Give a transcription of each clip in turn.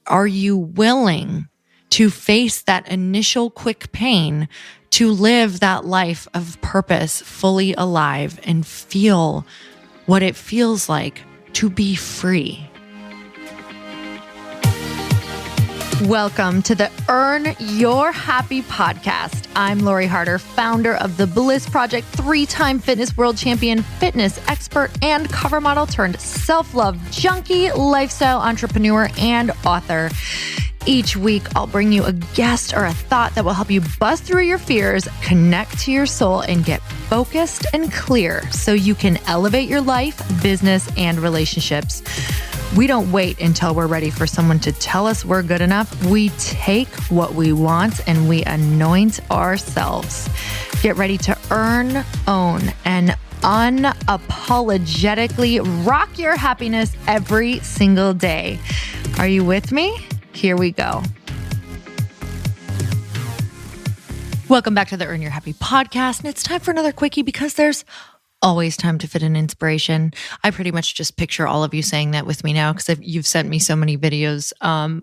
are you willing to face that initial quick pain to live that life of purpose fully alive and feel what it feels like to be free? Welcome to the Earn Your Happy podcast. I'm Lori Harder, founder of The Bliss Project, 3-time fitness world champion, fitness expert, and cover model turned self-love junkie, lifestyle entrepreneur, and author. Each week, I'll bring you a guest or a thought that will help you bust through your fears, connect to your soul, and get focused and clear so you can elevate your life, business, and relationships. We don't wait until we're ready for someone to tell us we're good enough. We take what we want and we anoint ourselves. Get ready to earn, own, and unapologetically rock your happiness every single day. Are you with me? Here we go. Welcome back to the Earn Your Happy podcast. And it's time for another quickie because there's always time to fit in inspiration. I pretty much just picture all of you saying that with me now because you've sent me so many videos of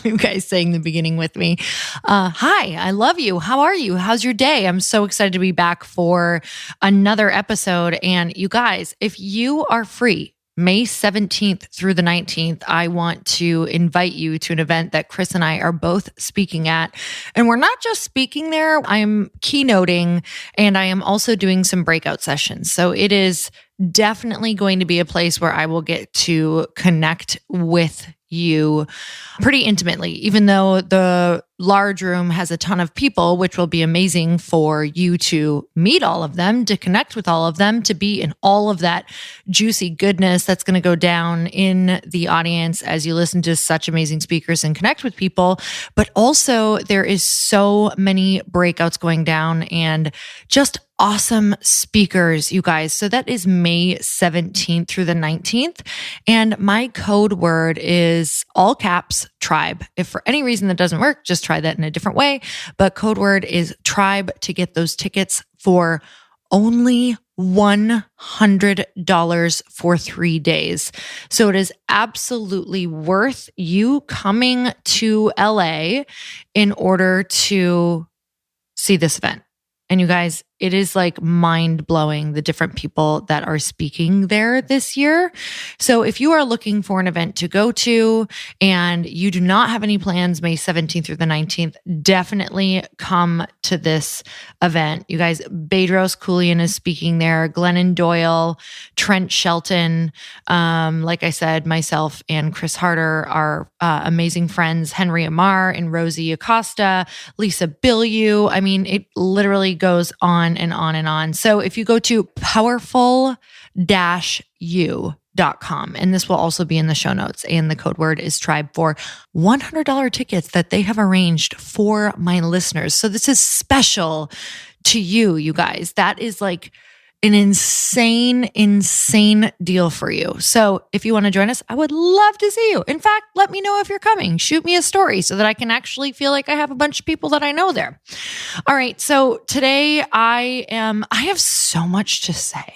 you guys saying the beginning with me. Hi, I love you. How are you? How's your day? I'm so excited to be back for another episode. And you guys, if you are free, May 17th through the 19th, I want to invite you to an event that Chris and I are both speaking at. And we're not just speaking there, I'm keynoting and I am also doing some breakout sessions. So it is definitely going to be a place where I will get to connect with you pretty intimately, even though the large room has a ton of people, which will be amazing for you to meet all of them, to connect with all of them, to be in all of that juicy goodness that's going to go down in the audience as you listen to such amazing speakers and connect with people. But also there is so many breakouts going down and just awesome speakers, you guys. So that is May 17th through the 19th. And my code word is all caps tribe. If for any reason that doesn't work, just try that in a different way. But code word is tribe to get those tickets for only $100 for 3 days. So it is absolutely worth you coming to LA in order to see this event. And you guys, it is like mind blowing the different people that are speaking there this year. So if you are looking for an event to go to and you do not have any plans May 17th through the 19th, definitely come to this event. You guys, Bedros Keuilian is speaking there, Glennon Doyle, Trent Shelton. Like I said, myself and Chris Harder are amazing friends, Henry Amar and Rosie Acosta, Lisa Bilyeu. I mean, it literally goes on and on and on. So if you go to powerful-u.com, and this will also be in the show notes, and the code word is tribe for $100 tickets that they have arranged for my listeners. So this is special to you, you guys. That is like an insane deal for you. So if you want to join us, I would love to see you. In fact, let me know if you're coming. Shoot me a story so that I can actually feel like I have a bunch of people that I know there. All right. So today I have so much to say.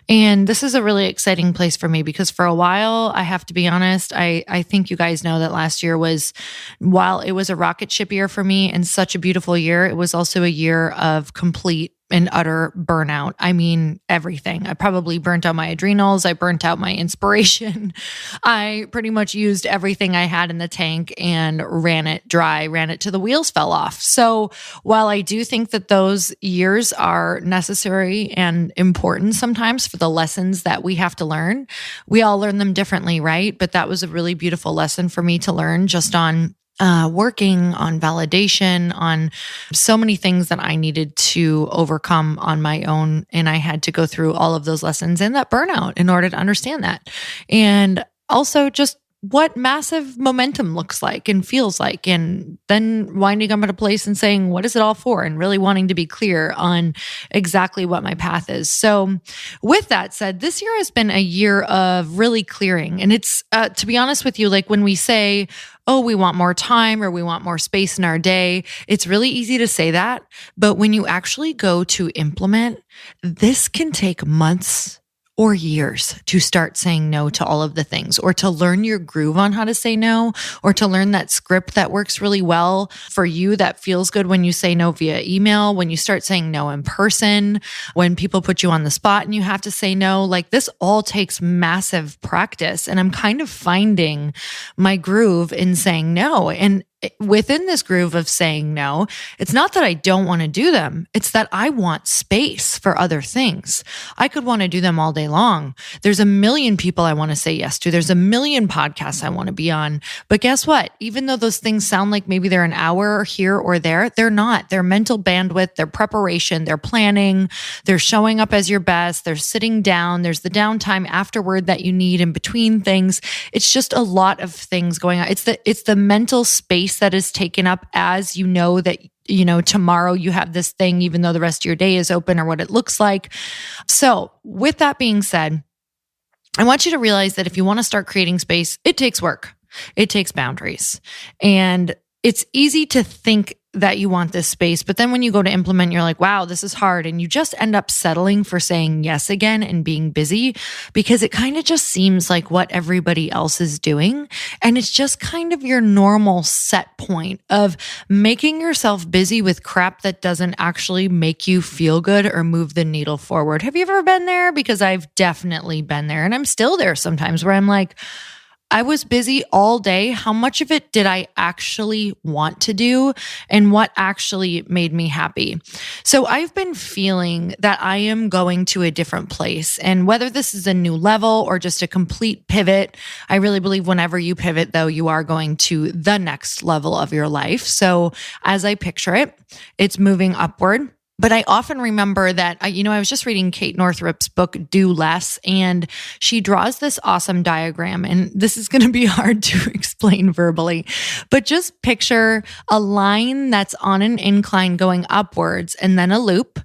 And this is a really exciting place for me because for a while, I have to be honest, I think you guys know that last year was, while it was a rocket ship year for me and such a beautiful year, it was also a year of complete and utter burnout. I mean, everything. I probably burnt out my adrenals. I burnt out my inspiration. I pretty much used everything I had in the tank and ran it dry, ran it till the wheels fell off. So while I do think that those years are necessary and important sometimes for the lessons that we have to learn, we all learn them differently, right? But that was a really beautiful lesson for me to learn just on working on validation, on so many things that I needed to overcome on my own. And I had to go through all of those lessons and that burnout in order to understand that. And also just what massive momentum looks like and feels like, and then winding up at a place and saying, what is it all for? And really wanting to be clear on exactly what my path is. So with that said, this year has been a year of really clearing. And it's, to be honest with you, like when we say, oh, we want more time or we want more space in our day, it's really easy to say that. But when you actually go to implement, this can take months or years to start saying no to all of the things, or to learn your groove on how to say no, or to learn that script that works really well for you, that feels good when you say no via email, when you start saying no in person, when people put you on the spot and you have to say no. Like, this all takes massive practice. And I'm kind of finding my groove in saying no. And within this groove of saying no, it's not that I don't want to do them. It's that I want space for other things. I could want to do them all day long. There's a million people I want to say yes to. There's a million podcasts I want to be on. But guess what? Even though those things sound like maybe they're an hour here or there, they're not. They're mental bandwidth, they're preparation, they're planning, they're showing up as your best, they're sitting down, there's the downtime afterward that you need in between things. It's just a lot of things going on. It's the mental space that is taken up as you know that, tomorrow you have this thing, even though the rest of your day is open, or what it looks like. So with that being said, I want you to realize that if you want to start creating space, it takes work. It takes boundaries. And it's easy to think that you want this space, but then when you go to implement, you're like, wow, this is hard. And you just end up settling for saying yes again and being busy, because it kind of just seems like what everybody else is doing. And it's just kind of your normal set point of making yourself busy with crap that doesn't actually make you feel good or move the needle forward. Have you ever been there? Because I've definitely been there, and I'm still there sometimes, where I'm like, I was busy all day. How much of it did I actually want to do, and what actually made me happy? So I've been feeling that I am going to a different place. And whether this is a new level or just a complete pivot, I really believe whenever you pivot, though, you are going to the next level of your life. So as I picture it, it's moving upward. But I often remember that, I was just reading Kate Northrup's book, Do Less, and she draws this awesome diagram. And this is going to be hard to explain verbally, but just picture a line that's on an incline going upwards, and then a loop,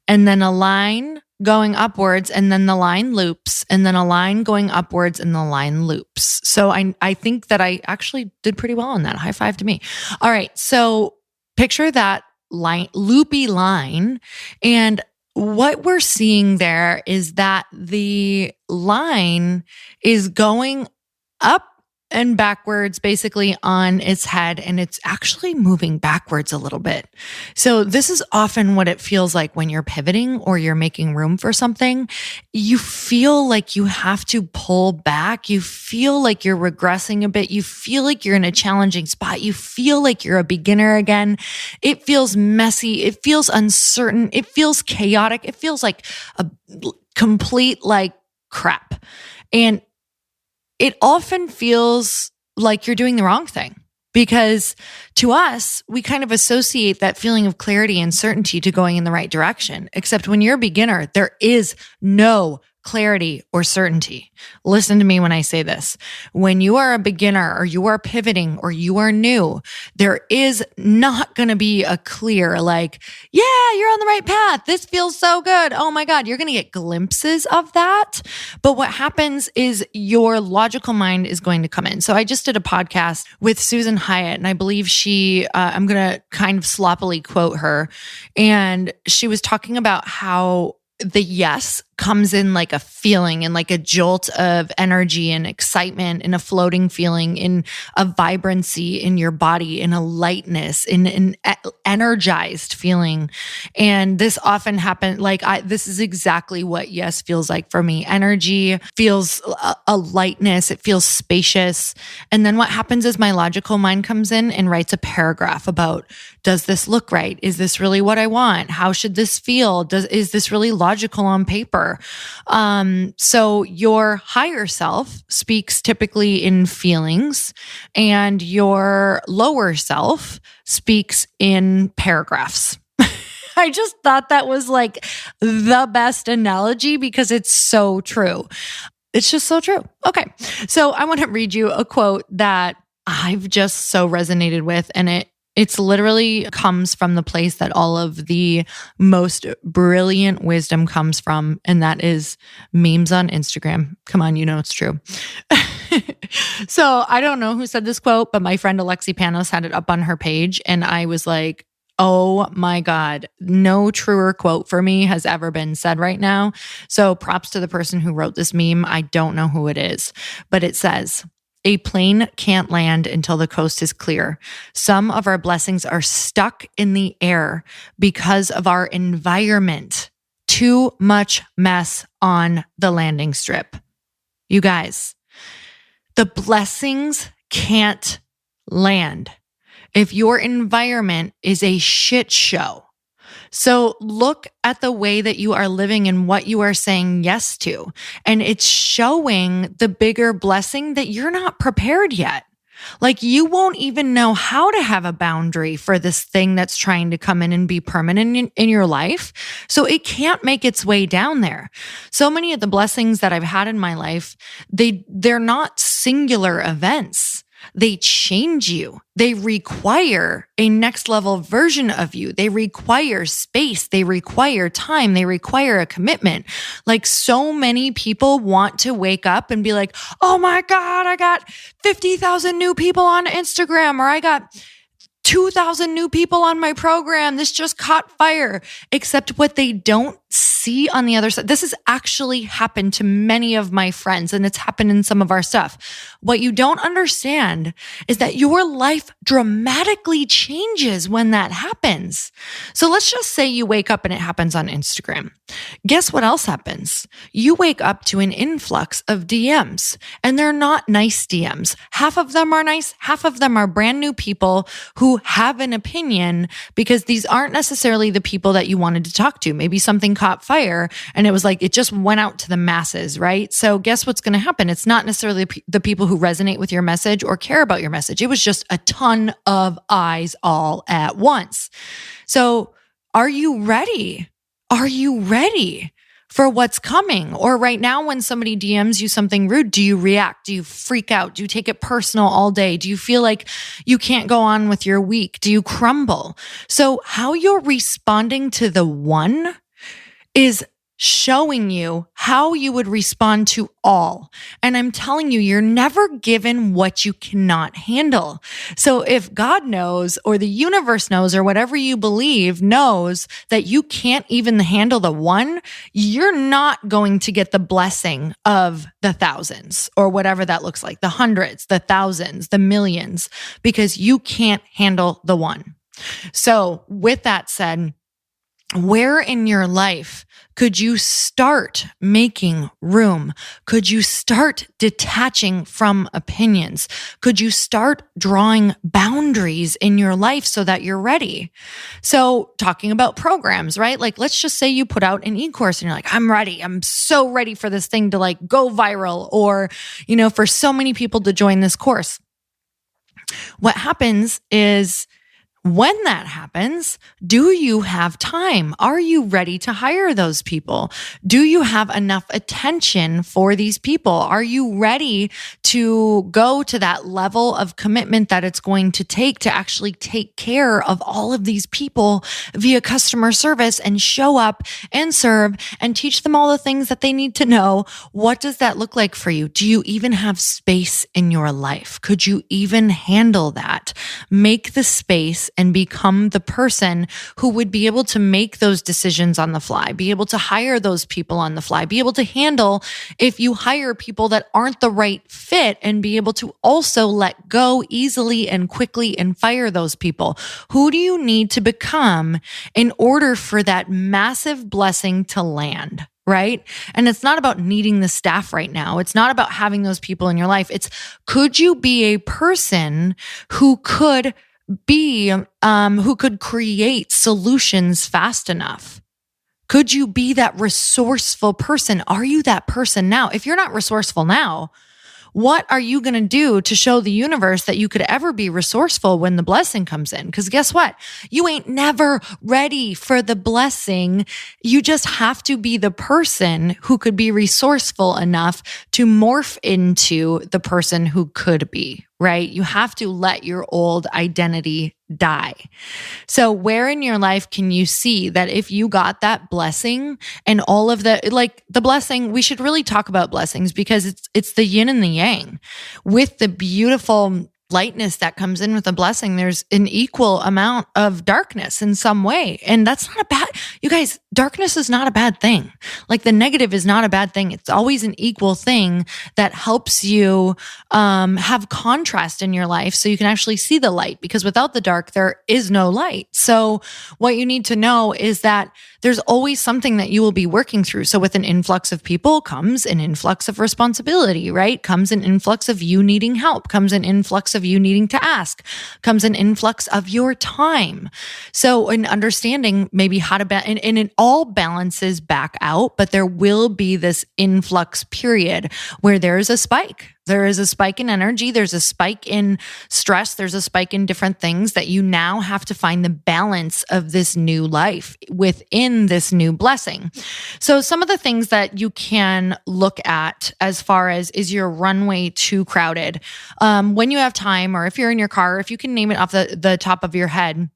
and then a line going upwards, and then the line loops, and then a line going upwards, and the line loops. So I think that I actually did pretty well on that. High five to me. All right. So picture that loopy line. And what we're seeing there is that the line is going up and backwards, basically on its head, and it's actually moving backwards a little bit. So this is often what it feels like when you're pivoting or you're making room for something. You feel like you have to pull back. You feel like you're regressing a bit. You feel like you're in a challenging spot. You feel like you're a beginner again. It feels messy. It feels uncertain. It feels chaotic. It feels like a complete crap. And it often feels like you're doing the wrong thing, because to us, we kind of associate that feeling of clarity and certainty to going in the right direction. Except when you're a beginner, there is no clarity or certainty. Listen to me when I say this. When you are a beginner, or you are pivoting, or you are new, there is not going to be a clear yeah, you're on the right path. This feels so good. Oh my God. You're going to get glimpses of that. But what happens is your logical mind is going to come in. So I just did a podcast with Susan Hyatt, and I believe I'm going to kind of sloppily quote her. And she was talking about how the yes comes in like a feeling, and like a jolt of energy and excitement, and a floating feeling, in a vibrancy in your body, in a lightness, in an energized feeling. And this often happens, this is exactly what yes feels like for me. Energy feels a lightness. It feels spacious. And then what happens is my logical mind comes in and writes a paragraph about, does this look right? Is this really what I want? How should this feel? Is this really logical on paper? So your higher self speaks typically in feelings, and your lower self speaks in paragraphs. I just thought that was the best analogy, because it's so true. It's just so true. Okay. So I want to read you a quote that I've just so resonated with, and it's literally comes from the place that all of the most brilliant wisdom comes from, and that is memes on Instagram. Come on, it's true. So I don't know who said this quote, but my friend Alexi Panos had it up on her page, and I was like, Oh my God. No truer quote for me has ever been said right now. So props to the person who wrote this meme. I don't know who it is, but it says, a plane can't land until the coast is clear. Some of our blessings are stuck in the air because of our environment. Too much mess on the landing strip. You guys, the blessings can't land if your environment is a shit show. So look at the way that you are living and what you are saying yes to. And it's showing the bigger blessing that you're not prepared yet. Like you won't even know how to have a boundary for this thing that's trying to come in and be permanent in your life. So it can't make its way down there. So many of the blessings that I've had in my life, they're not singular events. They change you. They require a next level version of you. They require space. They require time. They require a commitment. Like so many people want to wake up and be like, oh my God, I got 50,000 new people on Instagram, or I got 2,000 new people on my program. This just caught fire. Except what they don't see on the other side. This has actually happened to many of my friends, and it's happened in some of our stuff. What you don't understand is that your life dramatically changes when that happens. So let's just say you wake up and it happens on Instagram. Guess what else happens? You wake up to an influx of DMs, and they're not nice DMs. Half of them are nice. Half of them are brand new people who have an opinion, because these aren't necessarily the people that you wanted to talk to. Maybe something caught fire and it was like, it just went out to the masses, right? So guess what's going to happen? It's not necessarily the people who resonate with your message or care about your message. It was just a ton of eyes all at once. So are you ready? Are you ready for what's coming? Or right now, when somebody DMs you something rude, do you react? Do you freak out? Do you take it personal all day? Do you feel like you can't go on with your week? Do you crumble? So how you're responding to the one is showing you how you would respond to all. And I'm telling you, you're never given what you cannot handle. So if God knows, or the universe knows, or whatever you believe knows that you can't even handle the one, you're not going to get the blessing of the thousands, or whatever that looks like, the hundreds, the thousands, the millions, because you can't handle the one. So with that said, where in your life could you start making room? Could you start detaching from opinions? Could you start drawing boundaries in your life so that you're ready? So talking about programs, right? Like, let's just say you put out an e-course and you're like, I'm ready. I'm so ready for this thing to like go viral, or, for so many people to join this course. What happens is, when that happens, do you have time? Are you ready to hire those people? Do you have enough attention for these people? Are you ready to go to that level of commitment that it's going to take to actually take care of all of these people via customer service and show up and serve and teach them all the things that they need to know? What does that look like for you? Do you even have space in your life? Could you even handle that? Make the space and become the person who would be able to make those decisions on the fly, be able to hire those people on the fly, be able to handle if you hire people that aren't the right fit, and be able to also let go easily and quickly and fire those people. Who do you need to become in order for that massive blessing to land? Right? And it's not about needing the staff right now. It's not about having those people in your life. It's, could you be a person who could create solutions fast enough? Could you be that resourceful person? Are you that person now? If you're not resourceful now, what are you going to do to show the universe that you could ever be resourceful when the blessing comes in? Because guess what? You ain't never ready for the blessing. You just have to be the person who could be resourceful enough to morph into the person who could be, right? You have to let your old identity die. So where in your life can you see that if you got that blessing and all of the blessing, we should really talk about blessings, because it's the yin and the yang. With the beautiful lightness that comes in with a blessing, there's an equal amount of darkness in some way. And that's not a bad, you guys, darkness is not a bad thing. Like the negative is not a bad thing. It's always an equal thing that helps you have contrast in your life so you can actually see the light, because without the dark, there is no light. So what you need to know is that there's always something that you will be working through. So with an influx of people comes an influx of responsibility, right? Comes an influx of you needing help, comes an influx of you needing to ask, comes an influx of your time. So in understanding maybe how to, and it all balances back out, but there will be this influx period where there is a spike. There is a spike in energy. There's a spike in stress. There's a spike in different things that you now have to find the balance of this new life within this new blessing. So some of the things that you can look at as far as, is your runway too crowded? When you have time, or if you're in your car, if you can name it off the top of your head,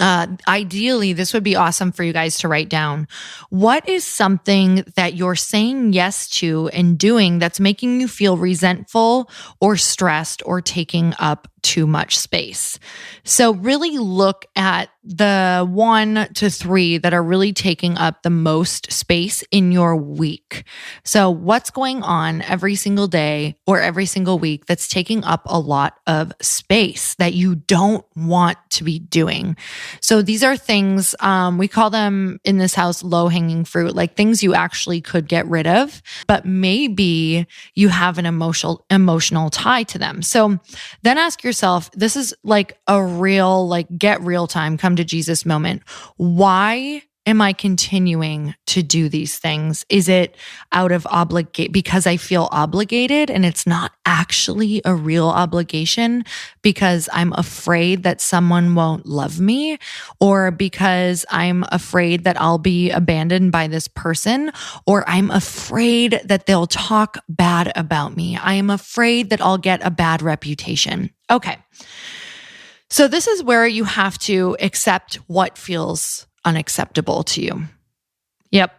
ideally, this would be awesome for you guys to write down. What is something that you're saying yes to and doing that's making you feel resentful or stressed or taking up too much space? So really look at the 1 to 3 that are really taking up the most space in your week. So what's going on every single day or every single week that's taking up a lot of space that you don't want to be doing? So these are things, we call them in this house low-hanging fruit, like things you actually could get rid of, but maybe you have an emotional tie to them. So then ask yourself, this is like a real, like get real time, come to Jesus moment. Why am I continuing to do these things? Is it out of because I feel obligated and it's not actually a real obligation because I'm afraid that someone won't love me, or because I'm afraid that I'll be abandoned by this person, or I'm afraid that they'll talk bad about me. I am afraid that I'll get a bad reputation. Okay. So this is where you have to accept what feels unacceptable to you. Yep,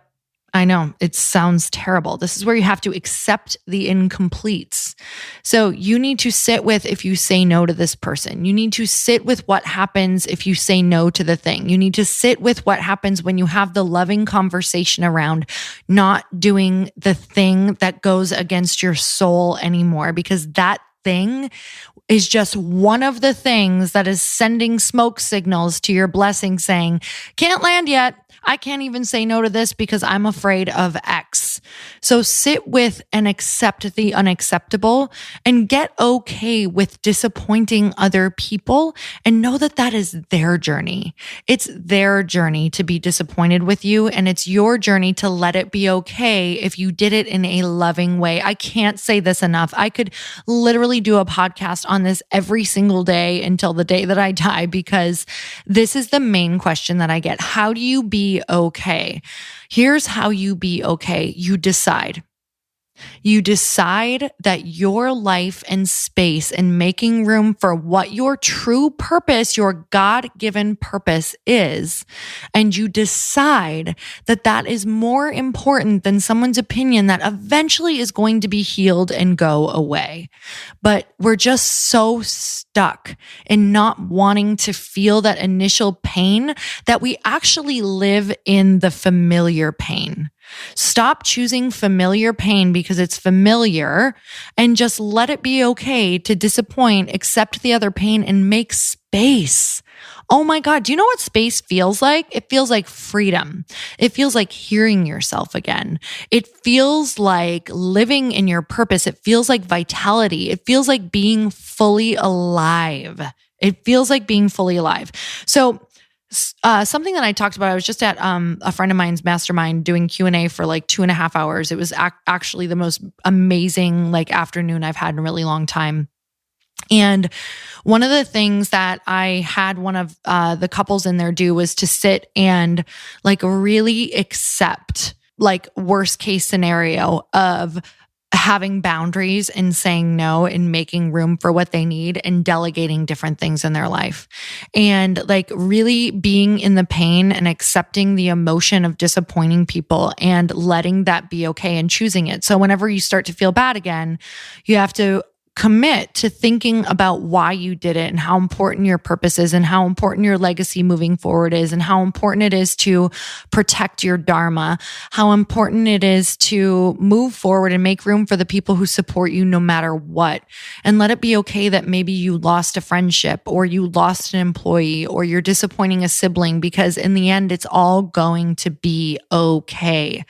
I know it sounds terrible. This is where you have to accept the incompletes. So you need to sit with if you say no to this person. You need to sit with what happens if you say no to the thing. You need to sit with what happens when you have the loving conversation around not doing the thing that goes against your soul anymore, because that thing is just one of the things that is sending smoke signals to your blessing saying, can't land yet. I can't even say no to this because I'm afraid of X. So sit with and accept the unacceptable and get okay with disappointing other people, and know that that is their journey. It's their journey to be disappointed with you, and it's your journey to let it be okay if you did it in a loving way. I can't say this enough. I could literally do a podcast on this every single day until the day that I die, because this is the main question that I get. How do you be okay? Here's how you be okay. You decide. You decide that your life and space and making room for what your true purpose, your God-given purpose is. And you decide that that is more important than someone's opinion that eventually is going to be healed and go away. But we're just so stuck in not wanting to feel that initial pain that we actually live in the familiar pain. Stop choosing familiar pain because it's familiar, and just let it be okay to disappoint, accept the other pain, and make space. Oh my God, do you know what space feels like? It feels like freedom. It feels like hearing yourself again. It feels like living in your purpose. It feels like vitality. It feels like being fully alive. It feels like being fully alive. So something that I talked about, I was just at a friend of mine's mastermind doing Q&A for like 2.5 hours. It was actually the most amazing afternoon I've had in a really long time. And one of the things that I had one of the couples in there do was to sit and really accept worst case scenario of having boundaries and saying no and making room for what they need and delegating different things in their life. And really being in the pain and accepting the emotion of disappointing people and letting that be okay and choosing it. So whenever you start to feel bad again, you have to commit to thinking about why you did it and how important your purpose is and how important your legacy moving forward is and how important it is to protect your dharma, how important it is to move forward and make room for the people who support you no matter what. And let it be okay that maybe you lost a friendship or you lost an employee or you're disappointing a sibling, because in the end, it's all going to be okay.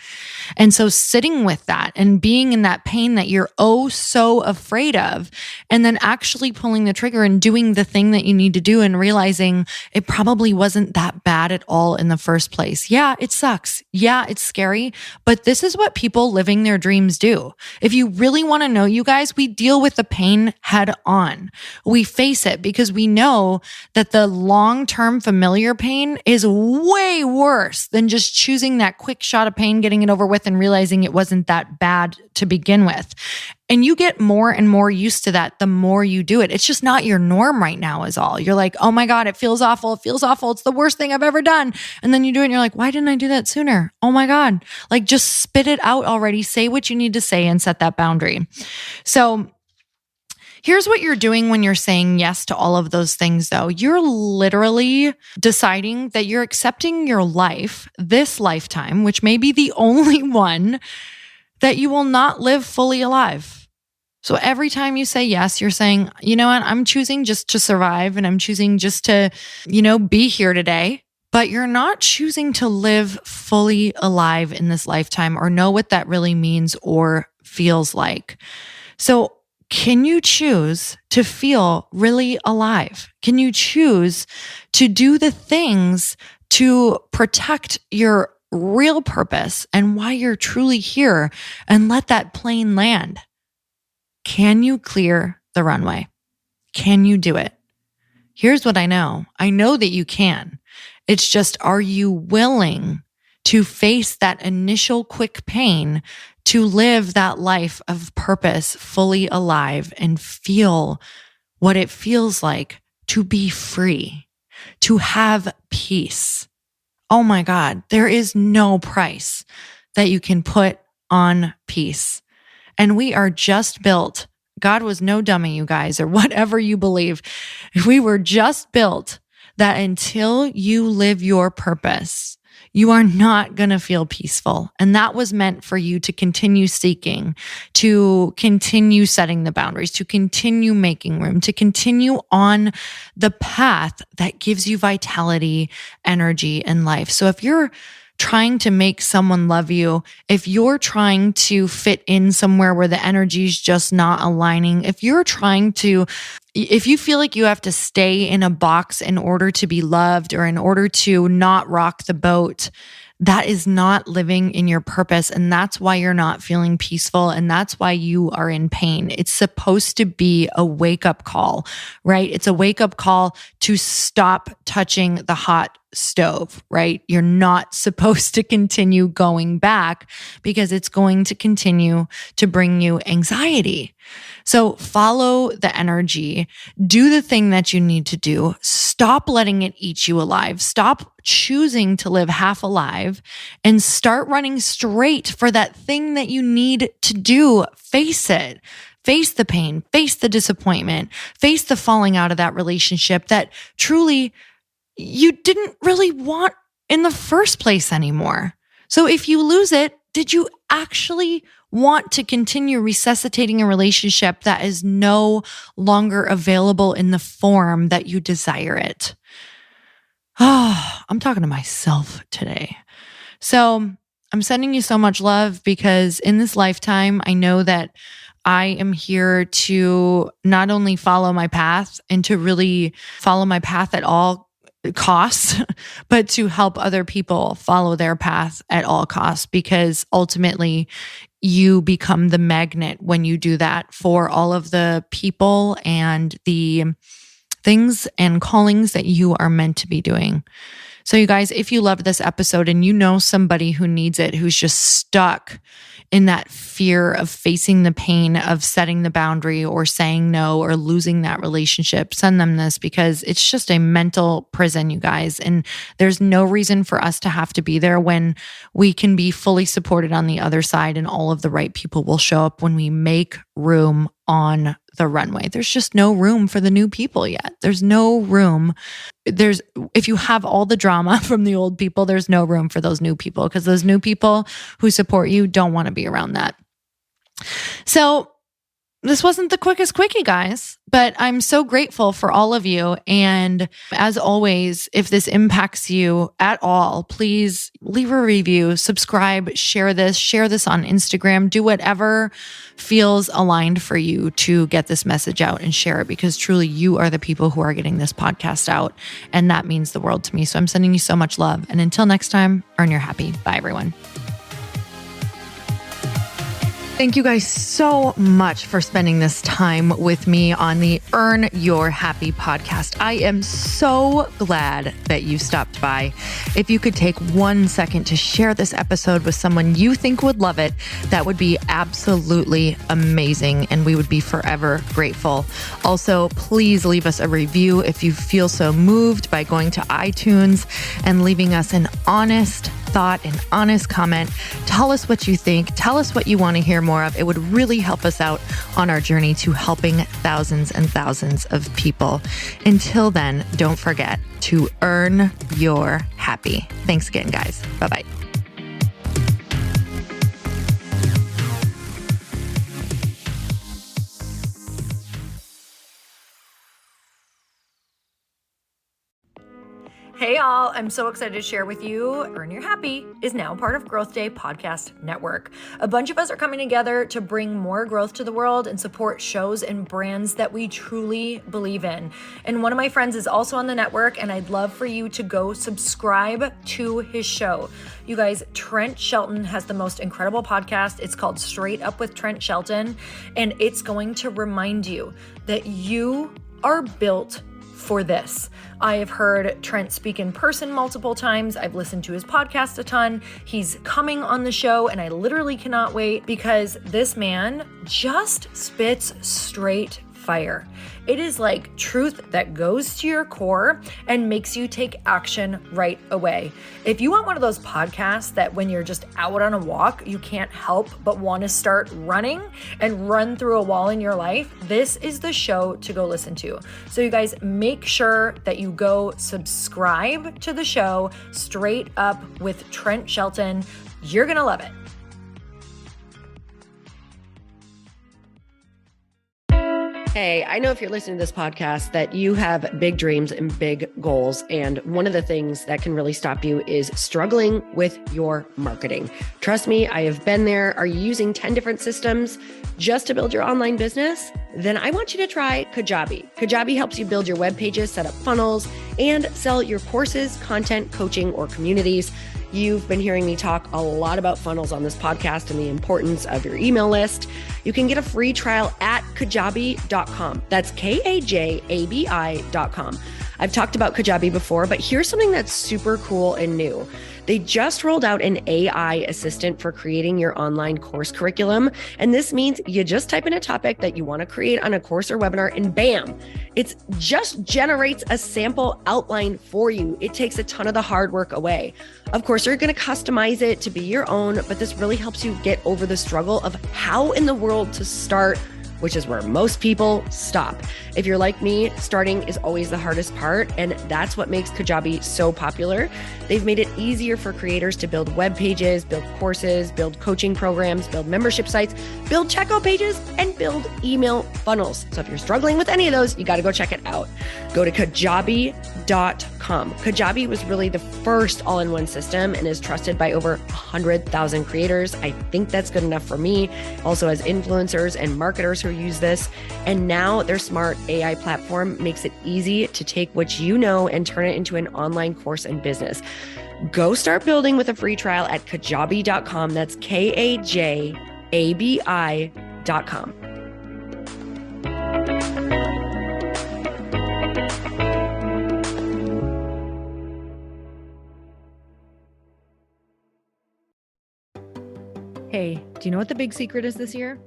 And so sitting with that and being in that pain that you're oh so afraid of, and then actually pulling the trigger and doing the thing that you need to do and realizing it probably wasn't that bad at all in the first place. Yeah, it sucks. Yeah, it's scary, but this is what people living their dreams do. If you really want to know, you guys, we deal with the pain head on. We face it because we know that the long-term familiar pain is way worse than just choosing that quick shot of pain, getting it over with, and realizing it wasn't that bad to begin with. And you get more and more used to that the more you do it. It's just not your norm right now is all. You're like, oh my God, it feels awful. It feels awful. It's the worst thing I've ever done. And then you do it and you're like, why didn't I do that sooner? Oh my God. Like, just spit it out already. Say what you need to say and set that boundary. So here's what you're doing when you're saying yes to all of those things, though. You're literally deciding that you're accepting your life, this lifetime, which may be the only one that you will not live fully alive. So every time you say yes, you're saying, you know what, I'm choosing just to survive and I'm choosing just to, be here today. But you're not choosing to live fully alive in this lifetime or know what that really means or feels like. So can you choose to feel really alive? Can you choose to do the things to protect your real purpose and why you're truly here and let that plane land? Can you clear the runway? Can you do it? Here's what I know. I know that you can. It's just, are you willing to face that initial quick pain to live that life of purpose fully alive and feel what it feels like to be free, to have peace? Oh my God, there is no price that you can put on peace. And we are just built. God was no dummy, you guys, or whatever you believe. We were just built that until you live your purpose, you are not going to feel peaceful. And that was meant for you to continue seeking, to continue setting the boundaries, to continue making room, to continue on the path that gives you vitality, energy, and life. So if you're trying to make someone love you, if you're trying to fit in somewhere where the energy is just not aligning, if you feel like you have to stay in a box in order to be loved or in order to not rock the boat, that is not living in your purpose. And that's why you're not feeling peaceful. And that's why you are in pain. It's supposed to be a wake-up call, right? It's a wake-up call to stop touching the hot stove, right? You're not supposed to continue going back because it's going to continue to bring you anxiety. So follow the energy, do the thing that you need to do. Stop letting it eat you alive. Stop choosing to live half alive and start running straight for that thing that you need to do. Face it. Face the pain, face the disappointment, face the falling out of that relationship that truly you didn't really want in the first place anymore. So if you lose it, did you actually want to continue resuscitating a relationship that is no longer available in the form that you desire it? Oh, I'm talking to myself today. So I'm sending you so much love because in this lifetime, I know that I am here to not only follow my path and to really follow my path at all costs, but to help other people follow their path at all costs, because ultimately you become the magnet when you do that for all of the people and the things and callings that you are meant to be doing. So you guys, if you love this episode and you know somebody who needs it, who's just stuck in that fear of facing the pain of setting the boundary or saying no or losing that relationship, send them this, because it's just a mental prison, you guys. And there's no reason for us to have to be there when we can be fully supported on the other side, and all of the right people will show up when we make room on the runway. There's just no room for the new people yet. There's no room. If you have all the drama from the old people, there's no room for those new people, because those new people who support you don't want to be around that. So this wasn't the quickest quickie, guys, but I'm so grateful for all of you. And as always, if this impacts you at all, please leave a review, subscribe, share this on Instagram, do whatever feels aligned for you to get this message out and share it, because truly you are the people who are getting this podcast out. And that means the world to me. So I'm sending you so much love. And until next time, earn your happy. Bye, everyone. Thank you guys so much for spending this time with me on the Earn Your Happy podcast. I am so glad that you stopped by. If you could take 1 second to share this episode with someone you think would love it, that would be absolutely amazing, and we would be forever grateful. Also, please leave us a review if you feel so moved by going to iTunes and leaving us an honest thought, an honest comment. Tell us what you think. Tell us what you want to hear more of. It would really help us out on our journey to helping thousands and thousands of people. Until then, don't forget to earn your happy. Thanks again, guys. Bye-bye. Hey all, I'm so excited to share with you, Earn Your Happy is now part of Growth Day Podcast Network. A bunch of us are coming together to bring more growth to the world and support shows and brands that we truly believe in. And one of my friends is also on the network, and I'd love for you to go subscribe to his show. You guys, Trent Shelton has the most incredible podcast. It's called Straight Up with Trent Shelton, and it's going to remind you that you are built for this. I have heard Trent speak in person multiple times. I've listened to his podcast a ton. He's coming on the show, and I literally cannot wait, because this man just spits straight fire. It is like truth that goes to your core and makes you take action right away. If you want one of those podcasts that when you're just out on a walk, you can't help but want to start running and run through a wall in your life, this is the show to go listen to. So you guys, make sure that you go subscribe to the show, Straight Up with Trent Shelton. You're going to love it. Hey, I know if you're listening to this podcast that you have big dreams and big goals. And one of the things that can really stop you is struggling with your marketing. Trust me, I have been there. Are you using 10 different systems just to build your online business? Then I want you to try Kajabi. Kajabi helps you build your web pages, set up funnels, and sell your courses, content, coaching, or communities. You've been hearing me talk a lot about funnels on this podcast and the importance of your email list. You can get a free trial at kajabi.com. That's Kajabi.com. I've talked about Kajabi before, but here's something that's super cool and new. They just rolled out an AI assistant for creating your online course curriculum. And this means you just type in a topic that you want to create on a course or webinar, and bam, it just generates a sample outline for you. It takes a ton of the hard work away. Of course, you're going to customize it to be your own, but this really helps you get over the struggle of how in the world to start, which is where most people stop. If you're like me, starting is always the hardest part, and that's what makes Kajabi so popular. They've made it easier for creators to build web pages, build courses, build coaching programs, build membership sites, build checkout pages, and build email funnels. So if you're struggling with any of those, you got to go check it out. Go to Kajabi.com. Kajabi was really the first all-in-one system and is trusted by over 100,000 creators. I think that's good enough for me. Also, as influencers and marketers who use this. And now their smart AI platform makes it easy to take what you know and turn it into an online course and business. Go start building with a free trial at Kajabi.com. That's Kajabi.com. Hey, do you know what the big secret is this year?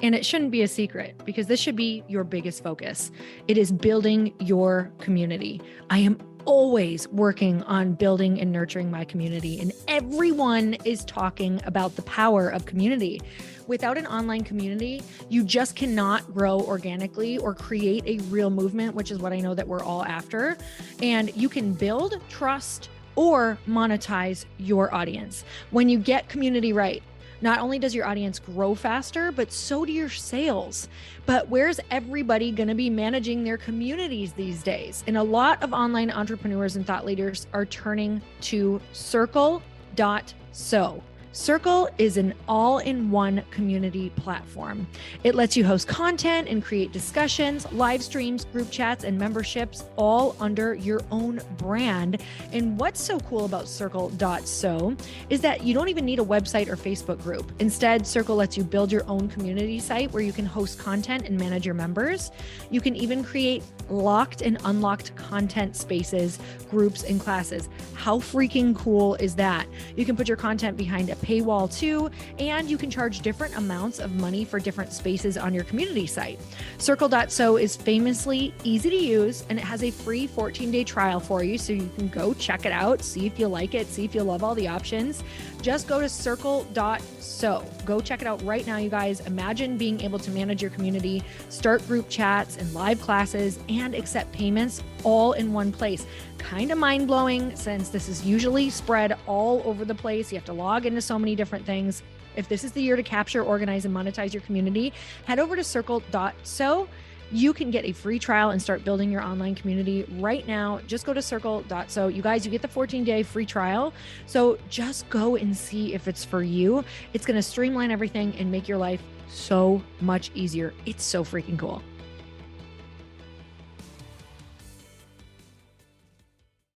And it shouldn't be a secret, because this should be your biggest focus. It is building your community. I am always working on building and nurturing my community, and everyone is talking about the power of community. Without an online community, you just cannot grow organically or create a real movement, which is what I know that we're all after. And you can build trust or monetize your audience. When you get community right, not only does your audience grow faster, but so do your sales. But where's everybody going to be managing their communities these days? And a lot of online entrepreneurs and thought leaders are turning to Circle.so. Circle is an all-in-one community platform. It lets you host content and create discussions, live streams, group chats, and memberships all under your own brand. And what's so cool about Circle.so is that you don't even need a website or Facebook group. Instead, Circle lets you build your own community site where you can host content and manage your members. You can even create locked and unlocked content spaces, groups, and classes. How freaking cool is that? You can put your content behind a paywall too, and you can charge different amounts of money for different spaces on your community site. Circle.so is famously easy to use, and it has a free 14-day trial for you, so you can go check it out, see if you like it, see if you love all the options. Just go to Circle.so. Go check it out right now, you guys. Imagine being able to manage your community, start group chats and live classes, and accept payments all in one place. Kind of mind-blowing, since this is usually spread all over the place. You have to log into so many different things. If this is the year to capture, organize, and monetize your community, head over to Circle.so. You can get a free trial and start building your online community right now. Just go to Circle.so. You guys, you get the 14-day free trial. So just go and see if it's for you. It's going to streamline everything and make your life so much easier. It's so freaking cool.